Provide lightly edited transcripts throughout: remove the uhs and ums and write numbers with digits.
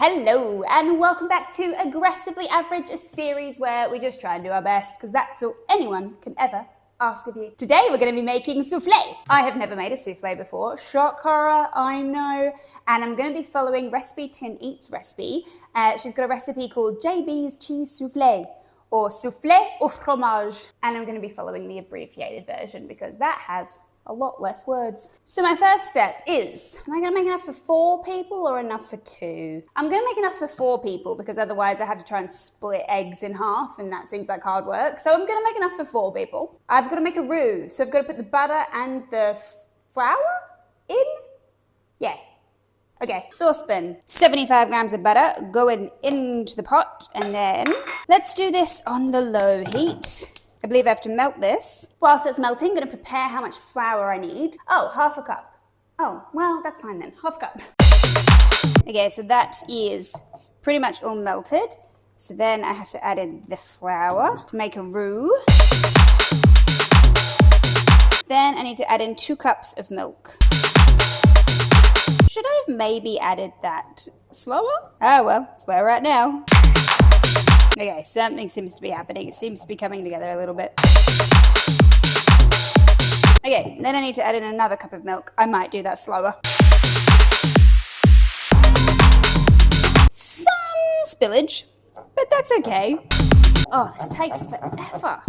Hello and welcome back to Aggressively Average, a series where we just try and do our best because that's all anyone can ever ask of you. Today we're going to be making soufflé. I have never made a soufflé before. Shock horror, I know. And I'm going to be following Recipe Tin Eats recipe. She's got a recipe called JB's Cheese Soufflé or Soufflé au fromage. And I'm going to be following the abbreviated version because that has a lot less words. So my first step is, am I going to make enough for 4 people or enough for 2? I'm going to make enough for 4 people because otherwise I have to try and split eggs in half and that seems like hard work. So I'm going to make enough for 4 people. I've got to make a roux. So I've got to put the butter and the flour in. Yeah. Okay, saucepan, 75 grams of butter going into the pot, and then let's do this on the low heat. I believe I have to melt this. Whilst it's melting, I'm going to prepare how much flour I need. Oh, half a cup. Oh, well, that's fine then. Half a cup. Okay, so that is pretty much all melted. So then I have to add in the flour to make a roux. Then I need to add in 2 cups of milk. Should I have maybe added that slower? Oh, well, that's where we're at now. Okay, something seems to be happening. It seems to be coming together a little bit. Okay, then I need to add in another cup of milk. I might do that slower. Some spillage, but that's okay. Oh, this takes forever.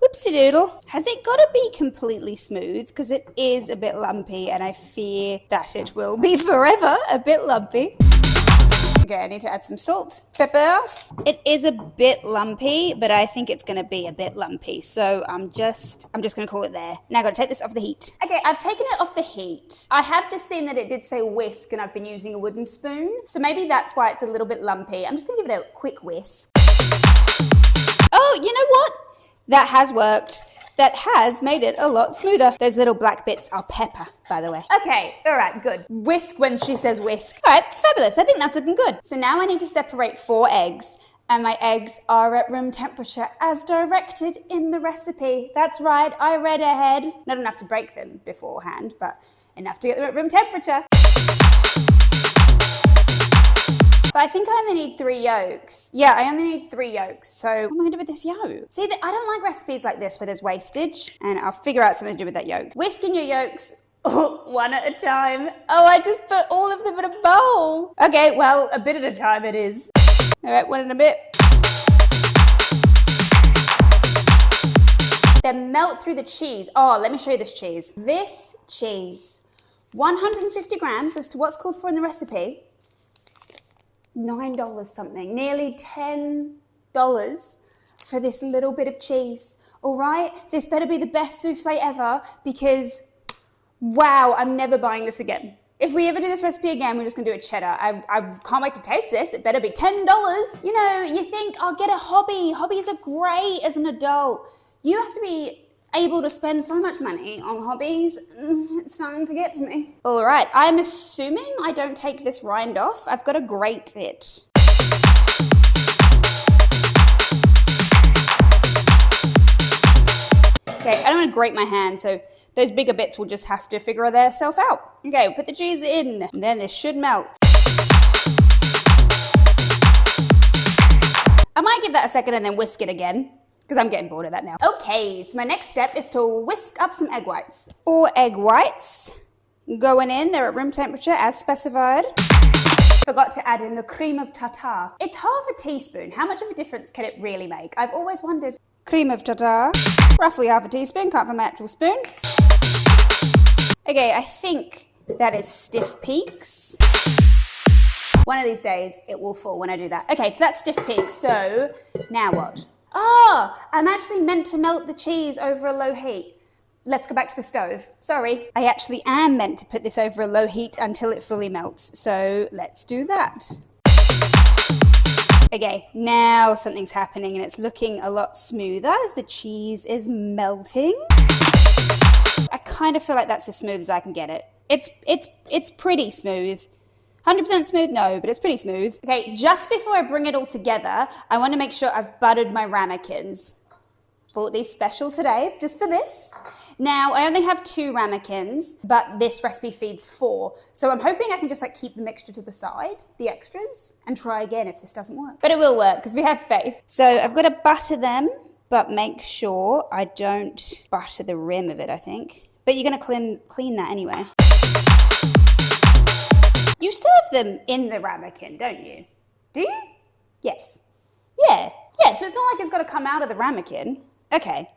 Whoopsie doodle. Has it got to be completely smooth? Because it is a bit lumpy and I fear that it will be forever a bit lumpy. Okay, I need to add some salt, pepper. It is a bit lumpy, but I think it's going to be a bit lumpy. So I'm just going to call it there. Now I've got to take this off the heat. Okay, I've taken it off the heat. I have just seen that it did say whisk and I've been using a wooden spoon. So maybe that's why it's a little bit lumpy. I'm just going to give it a quick whisk. Oh, you know what? That has worked. That has made it a lot smoother. Those little black bits are pepper, by the way. Okay, all right, good. Whisk when she says whisk. All right, fabulous. I think that's looking good. So now I need to separate 4 eggs, and my eggs are at room temperature as directed in the recipe. That's right, I read ahead. Not enough to break them beforehand, but enough to get them at room temperature. But I think I only need 3 yolks. Yeah, I only need 3 yolks. So what am I going to do with this yolk? See, I don't like recipes like this where there's wastage, and I'll figure out something to do with that yolk. Whisk in your yolks, one at a time. Oh, I just put all of them in a bowl. Okay, well, a bit at a time it is. All right, 1 and a bit. Then melt through the cheese. Oh, let me show you this cheese. This cheese, 150 grams as to what's called for in the recipe. $9 something, nearly $10 for this little bit of cheese. All right, this better be the best soufflé ever because, wow, I'm never buying this again. If we ever do this recipe again, we're just gonna do a cheddar. I can't wait to taste this. It better be $10. You know, you think, I'll get a hobby. Hobbies are great as an adult. You have to be able to spend so much money on hobbies. It's starting to get to me. All right, I'm assuming I don't take this rind off. I've got to grate it. Okay, I don't want to grate my hand, so those bigger bits will just have to figure themselves out. Okay, we'll put the cheese in, and then this should melt. I might give that a second and then whisk it again, because I'm getting bored of that now. Okay, so my next step is to whisk up some egg whites. 4 egg whites going in. They're at room temperature as specified. Forgot to add in the cream of tartar. It's half a teaspoon. How much of a difference can it really make? I've always wondered. Cream of tartar, roughly half a teaspoon. Can't find my actual spoon. Okay, I think that is stiff peaks. One of these days it will fall when I do that. Okay, so that's stiff peaks. So now what? Oh, I'm actually meant to melt the cheese over a low heat. Let's go back to the stove. Sorry. I actually am meant to put this over a low heat until it fully melts. So let's do that. Okay, now something's happening and it's looking a lot smoother as the cheese is melting. I kind of feel like that's as smooth as I can get it. It's pretty smooth. 100% smooth? No, but it's pretty smooth. Okay, just before I bring it all together, I want to make sure I've buttered my ramekins. Bought these special today just for this. Now, I only have 2 ramekins, but this recipe feeds 4. So I'm hoping I can just like keep the mixture to the side, the extras, and try again if this doesn't work. But it will work because we have faith. So I've got to butter them, but make sure I don't butter the rim of it, I think. But you're going to clean that anyway. You serve them in the ramekin, don't you? Do you? Yes. Yeah. Yeah, so it's not like it's got to come out of the ramekin. Okay.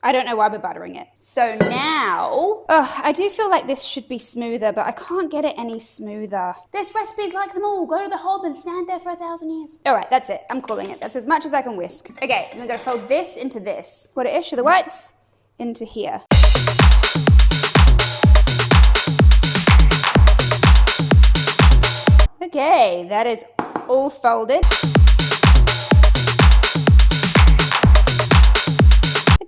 I don't know why we're buttering it. So now, I do feel like this should be smoother, but I can't get it any smoother. This recipe is like them all. Go to the hob and stand there for 1,000 years. All right, that's it. I'm calling it. That's as much as I can whisk. Okay, I'm gonna fold this into this. Quarter-ish of the whites into here. Okay, that is all folded.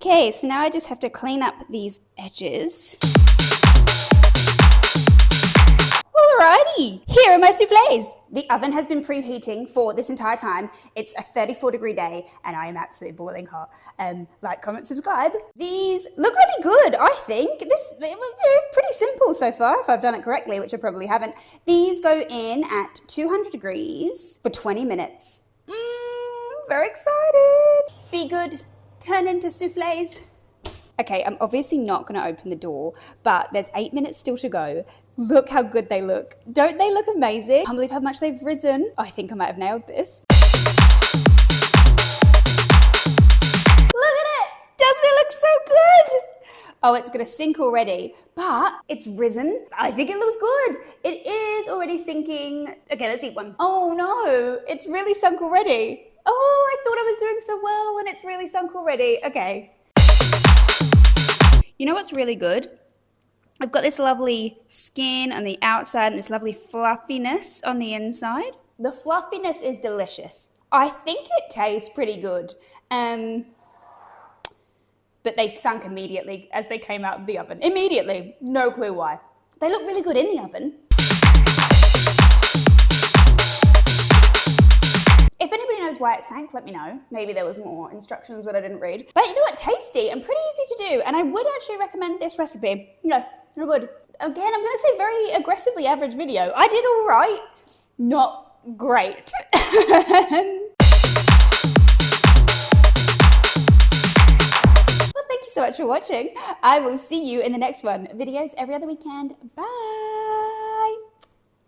Okay, so now I just have to clean up these edges. Alrighty, here are my soufflés. The oven has been preheating for this entire time. It's a 34-degree day and I am absolutely boiling hot. Like, comment, subscribe. These look really good, I think. They're pretty simple so far, if I've done it correctly, which I probably haven't. These go in at 200 degrees for 20 minutes. Very excited. Be good. Turn into soufflés. Okay, I'm obviously not going to open the door, but there's 8 minutes still to go. Look how good they look. Don't they look amazing? I can't believe how much they've risen. I think I might have nailed this. Look at it! Doesn't it look so good? Oh, it's going to sink already, but it's risen. I think it looks good. It is already sinking. Okay, let's eat one. Oh no, it's really sunk already. Oh, I thought I was doing so well and it's really sunk already. Okay. You know what's really good? I've got this lovely skin on the outside and this lovely fluffiness on the inside. The fluffiness is delicious. I think it tastes pretty good. But they sunk immediately as they came out of the oven. Immediately. No clue why. They look really good in the oven. If anybody knows why it sank, let me know. Maybe there was more instructions that I didn't read. But you know what? Tasty and pretty easy to do. And I would actually recommend this recipe. Yes, I would. Again, I'm going to say very aggressively average video. I did all right. Not great. Well, thank you so much for watching. I will see you in the next one. Videos every other weekend. Bye.